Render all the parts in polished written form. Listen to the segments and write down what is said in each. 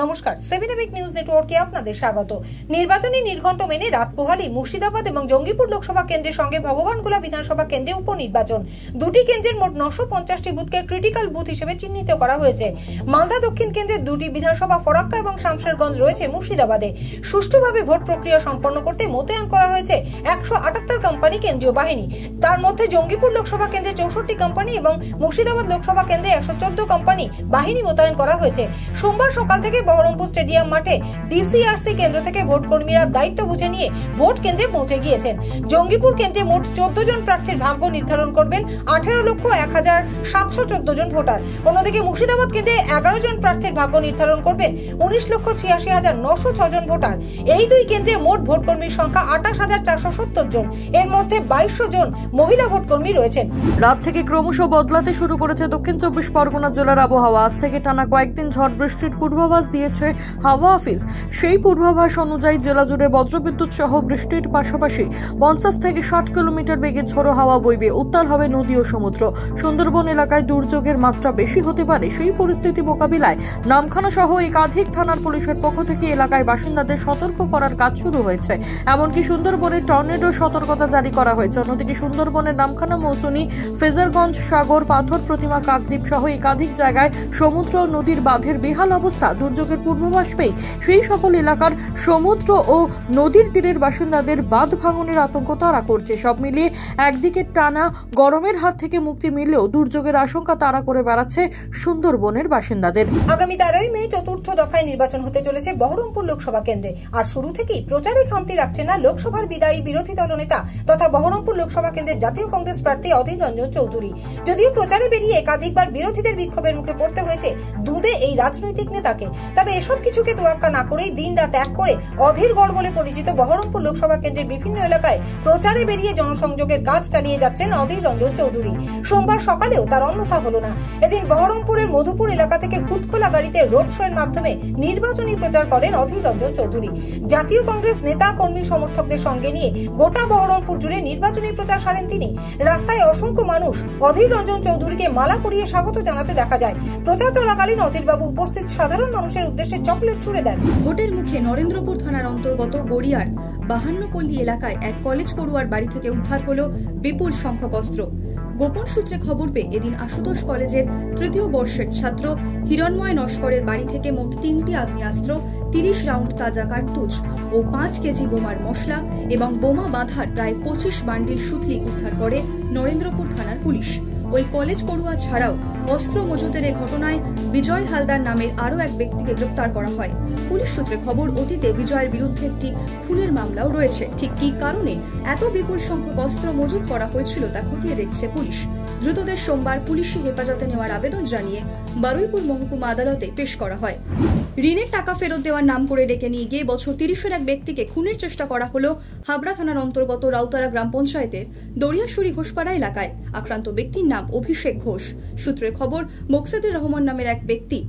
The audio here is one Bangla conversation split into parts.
নমস্কার, 7 এবিক নিউজ নেটওয়ার্কে আপনাদের স্বাগত। নির্বাচনী নির্ঘণ্ট মেনে রাত পোহালি মুর্শিদাবাদ এবং জঙ্গিপুর লোকসভা কেন্দ্রের সঙ্গে ভগবানগোলা বিধানসভা কেন্দ্রে উপনির্বাচন। দুটি কেন্দ্রের মোট 950টি বুথকে ক্রিটিক্যাল বুথ হিসেবে চিহ্নিত করা হয়েছে। মালদা দক্ষিণ কেন্দ্রের দুটি বিধানসভা ফরাক্কা এবং শামশেরগঞ্জ রয়েছে মুর্শিদাবাদে। সুষ্ঠুভাবে ভোট প্রক্রিয়া সম্পন্ন করতে মোতায়েন করা হয়েছে 178 কোম্পানি কেন্দ্রীয় বাহিনী। তার মধ্যে জঙ্গিপুর লোকসভা কেন্দ্রে 64 কোম্পানি এবং মুর্শিদাবাদ লোকসভা কেন্দ্রে 114 কোম্পানি বাহিনী মোতায়েন করা হয়েছে। সোমবার সকাল থেকে বহরমপুর স্টেডিয়াম মাঠে ডিসিআরসি কেন্দ্র থেকে ভোট কর্মীরা দায়িত্ব বুঝে নিয়ে ভোট কেন্দ্রে পৌঁছে গিয়েছেন। জঙ্গিপুর কেন্দ্রে মোট 14 জন প্রার্থীর ভাগ্য নির্ধারণ করবেন 18,01,714 জন ভোটার। অন্যদিকে মুর্শিদাবাদ কেন্দ্রে 11 জন প্রার্থীর ভাগ্য নির্ধারণ করবেন 19,86,906 জন ভোটার। এই দুই কেন্দ্রে মোট ভোট কর্মীর সংখ্যা 28,470 জন। এর মধ্যে 2200 জন মহিলা ভোট কর্মী রয়েছেন। রাত থেকে ক্রমশ বদলাতে শুরু করেছে দক্ষিণ চব্বিশ পরগনা জেলার আবহাওয়া। আজ থেকে টানা কয়েকদিন ঝড় বৃষ্টির পূর্বাভাস দিয়েছে হাওয়া অফিস। সেই পূর্বাভাস অনুযায়ী জেলা জুড়ে বজ্রবিদ্যুৎ সহ বৃষ্টির পাশাপাশি 50 থেকে 60 কিলোমিটার বেগে ঝোড়ো হাওয়া বইবে। উত্তাল হবে নদী ও সমুদ্র। সুন্দরবন এলাকায় দুর্যোগের মাত্রা বেশি হতে পারে। সেই পরিস্থিতি মোকাবিলায় নামখানা সহ একাধিক থানার পুলিশের পক্ষ থেকে এলাকায় বাসিন্দাদের সতর্ক করার কাজ শুরু হয়েছে। এমনকি সুন্দরবনে টর্নেডো সতর্কতা জারি করা হয়েছে। অন্যদিকে সুন্দরবনের নামখানা মৌসুমী, ফেজারগঞ্জ, সাগর, পাথর প্রতিমা, কাকদ্বীপ সহ একাধিক জায়গায় সমুদ্র ও নদীর বাঁধের বেহাল অবস্থা। দুর্যোগের পূর্বাভাস পেয়ে সেই সকল এলাকার সমুদ্র ও নদীর তীরের বাসিন্দাদের বাঁধ ভাঙনের আতঙ্ক তাড়া করছে। সব মিলিয়ে একদিকে টানা গরমের হাত থেকে মুক্তি মিললেও দুর্যোগের আশঙ্কা তাড়া করে বেড়াচ্ছে সুন্দরবনের বাসিন্দাদের। আগামী 13 মে চতুর্থ দফায় নির্বাচন হতে চলেছে বহরমপুর লোকসভা কেন্দ্রে। আর শুরু থেকেই প্রচারে খামতি রাখছে না লোকসভার বিদায়ী বিরোধী দলনেতা তথা বহরমপুর লোকসভা কেন্দ্রের জাতীয় কংগ্রেস প্রার্থী অধীর রঞ্জন চৌধুরী। যদিও প্রচারে বেরিয়ে একাধিকবার বিরোধীদের বিক্ষোভের মুখে পড়তে হয়েছে দুধে এই রাজনৈতিক নেতাকে, তবে এসব কিছুকে তোয়াক্কা না করেই দিন রাত এক করে অধীরগড় বলে পরিচিত বহরমপুর লোকসভা কেন্দ্রের বিভিন্ন এলাকায় প্রচারে বেরিয়ে জনসংযোগের কাজ চালিয়ে যাচ্ছেন অধীর রঞ্জন চৌধুরী। সোমবার সকালেও তার অন্যথা হলো না। এদিন বহরমপুরের মধুপুর এলাকা থেকে হুটখোলা গাড়িতে রোড শো এর মাধ্যমে নির্বাচনী প্রচার করেন অধীর রঞ্জন চৌধুরী। জাতীয় কংগ্রেস নেতা কর্মী সমর্থকদের সঙ্গে নিয়ে গোটা বহরমপুর জুড়ে নির্বাচনী প্রচার সারেন তিনি। রাস্তায় অসংখ্য মানুষ অধীর রঞ্জন চৌধুরীকে মালা পরিয়ে স্বাগত জানাতে দেখা যায়। প্রচার চলাকালীন অধীরবাবু উপস্থিত সাধারণ মানুষের উদ্দেশ্যে চকলেট ছুড়ে দেন। ভোটের মুখে নরেন্দ্রপুর থানার অন্তর্গত গড়িয়ার 52পল্লী এলাকায় এক কলেজ পড়ুয়ার বাড়ি থেকে উদ্ধার হলো বিপুল সংখ্যক অস্ত্র। গোপন সূত্রে খবর পেয়ে এদিন আশুতোষ কলেজের 3য় বর্ষের ছাত্র হিরণময় নস্করের বাড়ি থেকে মোট 3টি আগ্নেয়াস্ত্র, 30 রাউন্ড তাজা কার্তুজ ও 5 কেজি বোমার মশলা এবং বোমা বাঁধার প্রায় 25 বান্ডিল সুতলি উদ্ধার করে নরেন্দ্রপুর থানার পুলিশ। ওই কলেজ পড়ুয়া ছাড়াও অস্ত্র মজুতের এই ঘটনায় বিজয় হালদার নামের আরও এক ব্যক্তিকে গ্রেপ্তার করা হয়। পুলিশ সূত্রে খবর, অতীতে বিজয়ের বিরুদ্ধে একটি খুনের মামলাও রয়েছে। ঠিক কী কারণে এত বিপুল সংখ্যক অস্ত্র মজুত করা হয়েছিল তা খতিয়ে দেখছে পুলিশ। ধৃতদের সোমবার পুলিশি হেফাজতে নেওয়ার আবেদন জানিয়ে বারুইপুর মহকুমা আদালতে পেশ করা হয়। ঋণের টাকা ফেরত দেওয়ার নাম করে ডেকে নিয়ে গিয়ে বছর 30-এর এক ব্যক্তিকে খুনের চেষ্টা করা হলো হাবড়া থানার অন্তর্গত রাউতারা গ্রাম পঞ্চায়েতের দরিয়াশুরি ঘোষপাড়া এলাকায়। আক্রান্ত ব্যক্তির নাম অভিষেক ঘোষ। সূত্রের খবর, মোকসেদুর রহমান নামের এক ব্যক্তি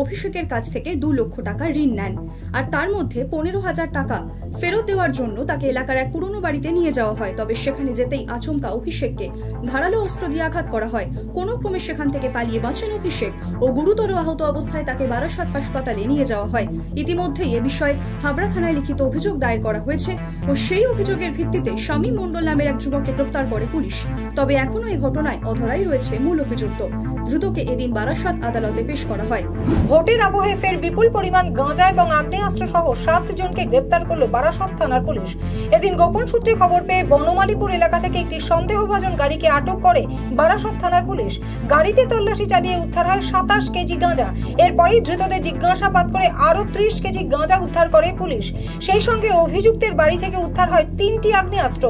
অভিষেকের কাছ থেকে 2 লক্ষ টাকা ঋণ নেন, আর তার মধ্যে 15,000 টাকা ফেরত দেওয়ার জন্য তাকে এলাকার এক পুরনো বাড়িতে নিয়ে যাওয়া হয়। তবে সেখানে যেতেই আচমকা অভিষেককে ধারালো অস্ত্র দিয়ে আঘাত করা হয়। কোনো ক্রমে সেখান থেকে পালিয়ে বাঁচেন অভিষেক ও গুরুতর আহত অবস্থায় তাকে বারাসাত হাসপাতালে নিয়ে যাওয়া হয়। ইতিমধ্যেই এ বিষয়ে হাবড়া থানায় লিখিত অভিযোগ দায়ের করা হয়েছে ও সেই অভিযোগের ভিত্তিতে স্বামী মণ্ডল নামের এক যুবককে গ্রেপ্তার করে পুলিশ। তবে এখনো এই ঘটনায় অধরাই রয়েছে মূল অভিযুক্ত। ধৃতকে এদিন বারাসাত আদালতে পেশ করা হয়। ভোটের আবহে ফের বিপুল পরিমাণ গাঁজা এবং আগ্নেয়াস্ত্র সহ 7 জনকে গ্রেপ্তার করলো বারাসত থানার পুলিশ। এদিন গোপন সূত্রে খবর পেয়ে বনমালীপুর এলাকা থেকে একটি সন্দেহভাজন গাড়িকে আটক করে বারাসত থানার পুলিশ। গাড়িতে তল্লাশি চালিয়ে উদ্ধার হয় 27 কেজি গাঁজা। এরপরই ধৃতদের জিজ্ঞাসাবাদ করে আরো 30 কেজি গাঁজা উদ্ধার করে পুলিশ। সেই সঙ্গে অভিযুক্তের বাড়ি থেকে উদ্ধার হয় 3টি আগ্নেয়াস্ত্র।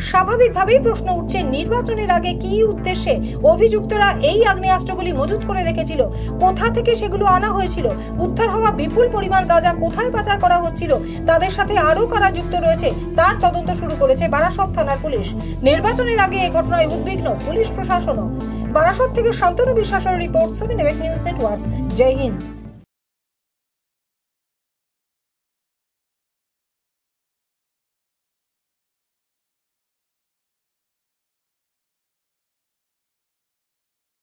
স্বাভাবিকভাবেই প্রশ্ন উঠছে, নির্বাচনের আগে কি উদ্দেশ্যে অভিযুক্তরা এই আগ্নেয়াস্ত্রগুলি মজুত করে রেখেছিল? কোথা থেকে সেগুলো আনা হয়েছিল? উদ্ধার হওয়া বিপুল পরিমাণ গাঁজা কোথায় পাচার করা হচ্ছিল? তাদের সাথে আরো কারা যুক্ত রয়েছে তার তদন্ত শুরু করেছে বারাসত থানার পুলিশ। নির্বাচনের আগে এই ঘটনায় উদ্বিগ্ন পুলিশ প্রশাসনও। বারাসত থেকে শান্তনু বিশ্বাসের রিপোর্ট, 7 এবিক নিউজ নেটওয়ার্ক। জয় হিন্দ।